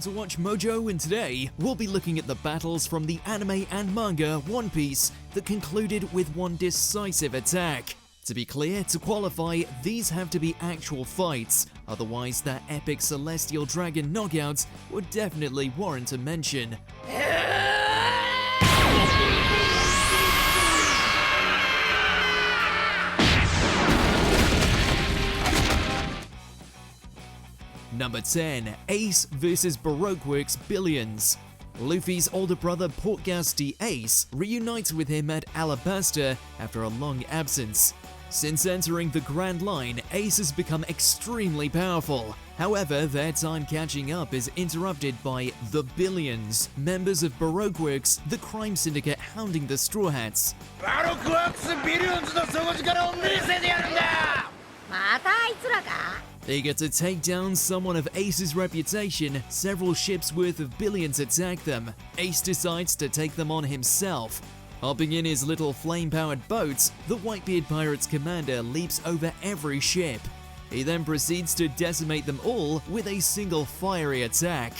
to Watch Mojo, and today we'll be looking at the battles from the anime and manga One Piece that concluded with one decisive attack. To be clear, to qualify, these have to be actual fights, otherwise that epic celestial dragon knockout would definitely warrant a mention. Number 10. Ace vs Baroqueworks Billions. Luffy's older brother Portgas Ace reunites with him at Alabasta after a long absence. Since entering the Grand Line, Ace has become extremely powerful. However, their time catching up is interrupted by the Billions, members of Baroqueworks, the crime syndicate hounding the Straw Hats. Baroqueworks Billions の底力を見せてやるんだ! またあいつらか? Eager to take down someone of Ace's reputation, several ships worth of billions attack them. Ace decides to take them on himself. Hopping in his little flame-powered boat, the Whitebeard pirate's commander leaps over every ship. He then proceeds to decimate them all with a single fiery attack.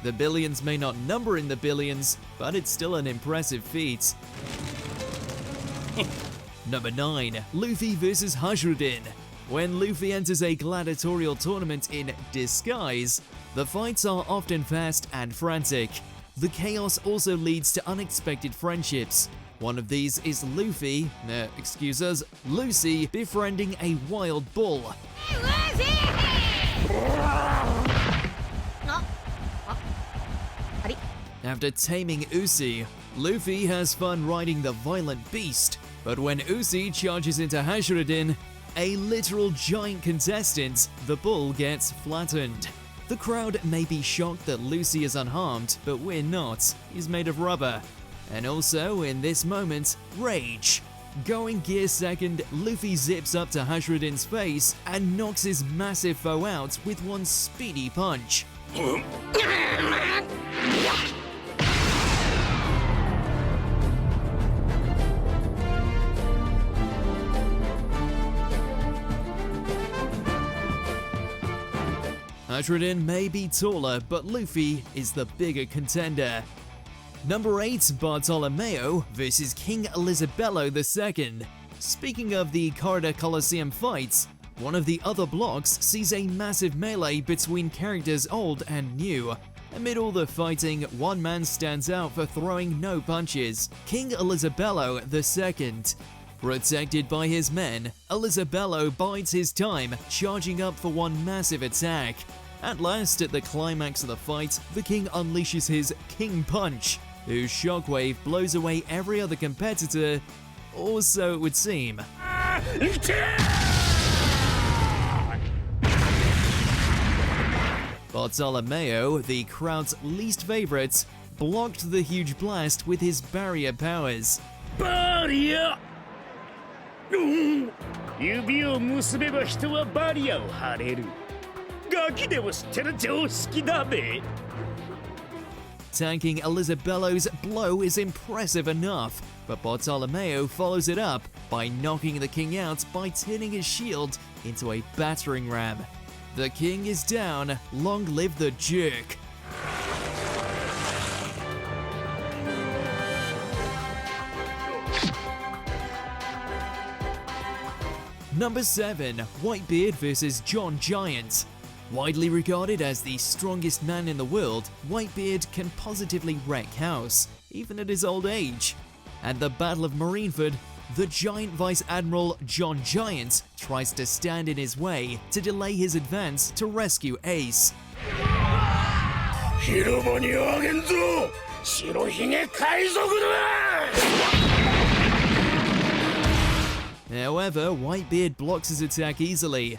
The Billions may not number in the billions, but it's still an impressive feat. Number 9. Luffy vs Hajrudin. When Luffy enters a gladiatorial tournament in disguise, the fights are often fast and frantic. The chaos also leads to unexpected friendships. One of these is Lucy befriending a wild bull. After taming Usopp, Luffy has fun riding the violent beast, but when Usopp charges into Hajrudin, a literal giant contestant, the bull gets flattened. The crowd may be shocked that Lucy is unharmed, but we're not. He's made of rubber. And also, in this moment, rage. Going gear second, Luffy zips up to Hajrudin's face and knocks his massive foe out with one speedy punch. Hajrudin may be taller, but Luffy is the bigger contender. Number 8. Bartolomeo vs King Elizabello II. Speaking of the Corridor Coliseum fights, one of the other blocks sees a massive melee between characters old and new. Amid all the fighting, one man stands out for throwing no punches: King Elizabello II. Protected by his men, Elizabello bides his time, charging up for one massive attack. At last, at the climax of the fight, the king unleashes his King Punch, whose shockwave blows away every other competitor, or so it would seem. Bartolomeo, the crowd's least favorite, blocked the huge blast with his barrier powers. Barrier! 指を結べば人はバリアを張れる。ガキでも知ってる常識だべ。 Tanking Elizabello's blow is impressive enough, but Bartolomeo follows it up by knocking the king out by turning his shield into a battering ram. The king is down, long live the jerk. Number 7. Whitebeard vs John Giant. Widely regarded as the strongest man in the world, Whitebeard can positively wreck house, even at his old age. At the Battle of Marineford, the giant Vice Admiral John Giant tries to stand in his way to delay his advance to rescue Ace. However, Whitebeard blocks his attack easily.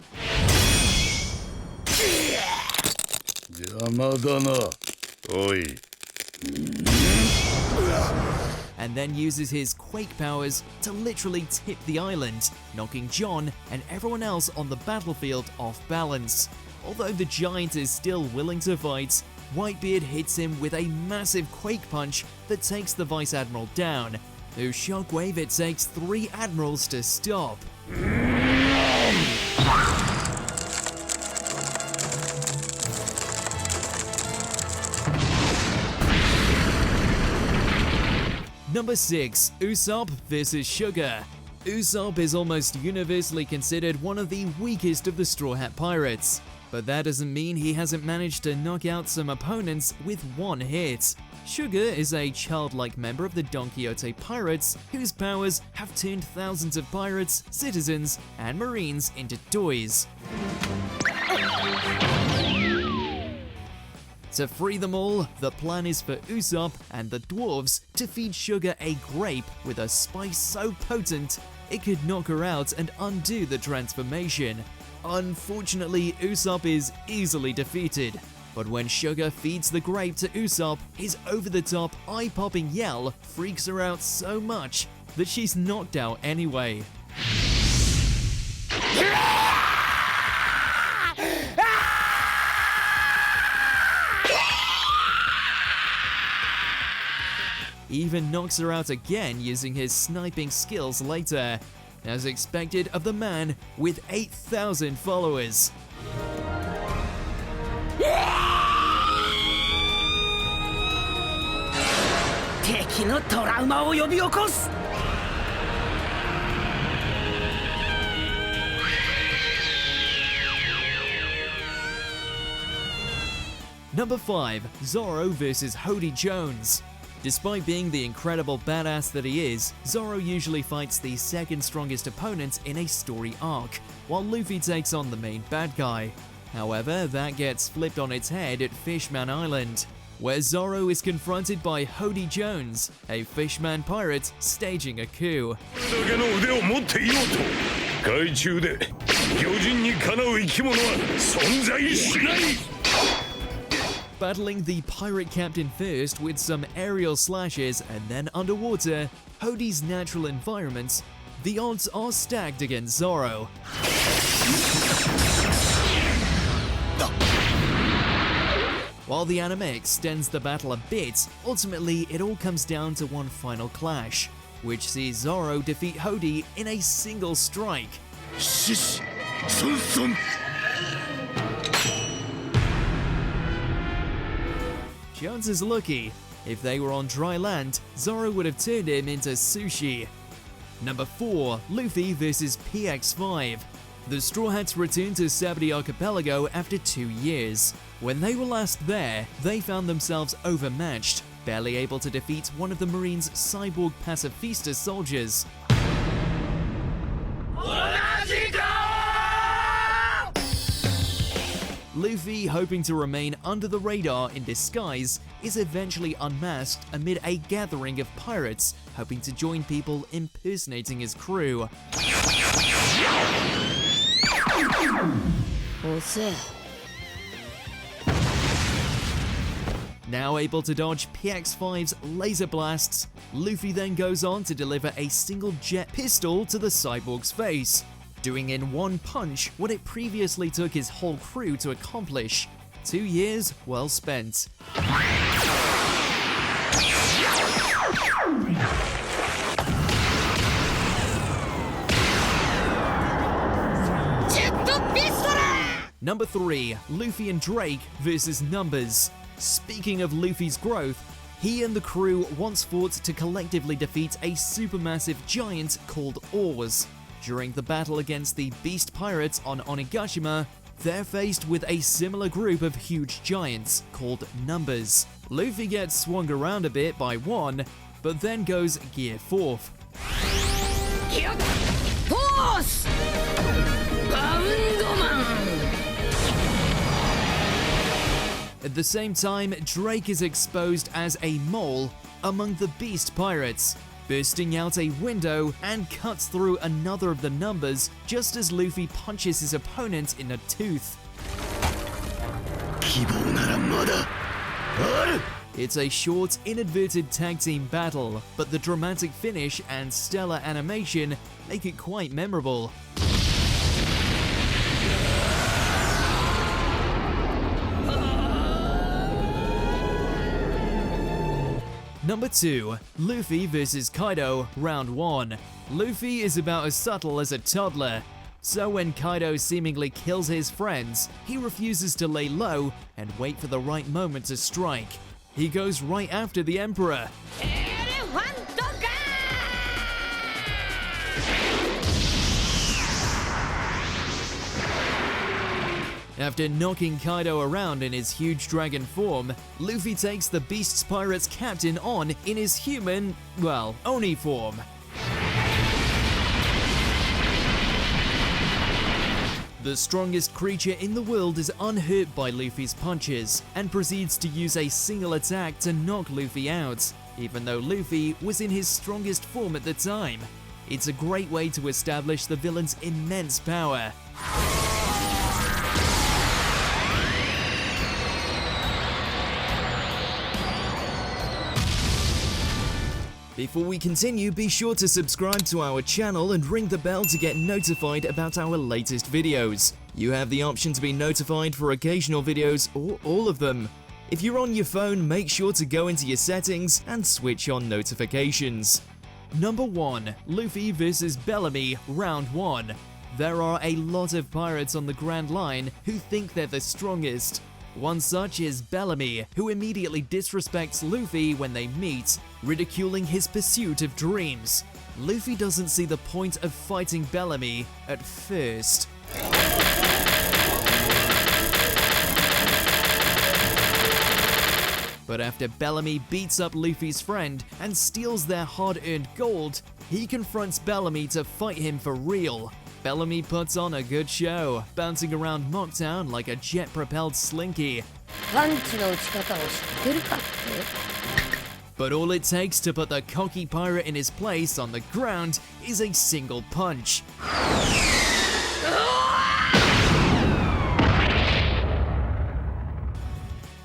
And then uses his quake powers to literally tip the island, knocking John and everyone else on the battlefield off balance. Although the giant is still willing to fight, Whitebeard hits him with a massive quake punch that takes the Vice Admiral down. whose shockwave it takes 3 admirals to stop. Number 6. Usopp vs. Sugar. Usopp is almost universally considered one of the weakest of the Straw Hat Pirates, but that doesn't mean he hasn't managed to knock out some opponents with one hit. Sugar is a childlike member of the Don Quixote Pirates whose powers have turned thousands of pirates, citizens, and marines into toys. To free them all, the plan is for Usopp and the dwarves to feed Sugar a grape with a spice so potent it could knock her out and undo the transformation. Unfortunately, Usopp is easily defeated, but when Sugar feeds the grape to Usopp, his over-the-top, eye-popping yell freaks her out so much that she's knocked out anyway. Even knocks her out again using his sniping skills later, as expected of the man with 8,000 followers. Number 5. Zoro vs. Hodi Jones. Despite being the incredible badass that he is, Zoro usually fights the second strongest opponent in a story arc, while Luffy takes on the main bad guy. However, that gets flipped on its head at Fishman Island, where Zoro is confronted by Hodi Jones, a fishman pirate staging a coup. Battling the pirate captain first with some aerial slashes and then underwater, Hodi's natural environments, the odds are stacked against Zoro. While the anime extends the battle a bit, ultimately it all comes down to one final clash, which sees Zoro defeat Hodi in a single strike. Jones is lucky. If they were on dry land, Zoro would have turned him into sushi. Number 4. Luffy vs. PX5. The Straw Hats returned to Sabati Archipelago after 2 years. When they were last there, they found themselves overmatched, barely able to defeat one of the Marines' cyborg pacifista soldiers. Luffy, hoping to remain under the radar in disguise, is eventually unmasked amid a gathering of pirates, hoping to join people impersonating his crew. Now able to dodge PX5's laser blasts, Luffy then goes on to deliver a single jet pistol to the cyborg's face, doing in one punch what it previously took his whole crew to accomplish. 2 years well spent. Number 3. Luffy and Drake vs. Numbers. Speaking of Luffy's growth, he and the crew once fought to collectively defeat a supermassive giant called Oars. During the battle against the Beast Pirates on Onigashima, they're faced with a similar group of huge giants called Numbers. Luffy gets swung around a bit by one, but then goes gear 4th. At the same time, Drake is exposed as a mole among the Beast Pirates, bursting out a window and cuts through another of the Numbers just as Luffy punches his opponent in the tooth. It's a short, inadvertent tag team battle, but the dramatic finish and stellar animation make it quite memorable. Number 2. Luffy vs Kaido, Round 1. Luffy is about as subtle as a toddler. So when Kaido seemingly kills his friends, he refuses to lay low and wait for the right moment to strike. He goes right after the Emperor. After knocking Kaido around in his huge dragon form, Luffy takes the Beast's Pirate's captain on in his human, well, Oni form. The strongest creature in the world is unhurt by Luffy's punches and proceeds to use a single attack to knock Luffy out, even though Luffy was in his strongest form at the time. It's a great way to establish the villain's immense power. Before we continue, be sure to subscribe to our channel and ring the bell to get notified about our latest videos. You have the option to be notified for occasional videos or all of them. If you're on your phone, make sure to go into your settings and switch on notifications. Number 1. Luffy vs Bellamy, Round 1. There are a lot of pirates on the Grand Line who think they're the strongest. One such is Bellamy, who immediately disrespects Luffy when they meet, ridiculing his pursuit of dreams. Luffy doesn't see the point of fighting Bellamy at first. But after Bellamy beats up Luffy's friend and steals their hard-earned gold, he confronts Bellamy to fight him for real. Bellamy puts on a good show, bouncing around Mocktown like a jet-propelled slinky. But all it takes to put the cocky pirate in his place on the ground is a single punch.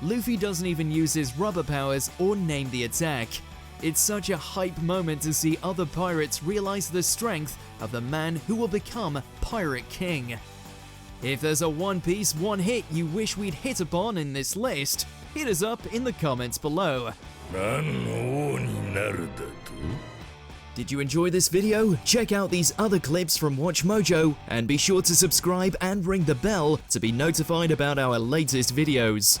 Luffy doesn't even use his rubber powers or name the attack. It's such a hype moment to see other pirates realize the strength of the man who will become Pirate King. If there's a One Piece one hit you wish we'd hit upon in this list, hit us up in the comments below. Did you enjoy this video? Check out these other clips from WatchMojo and be sure to subscribe and ring the bell to be notified about our latest videos.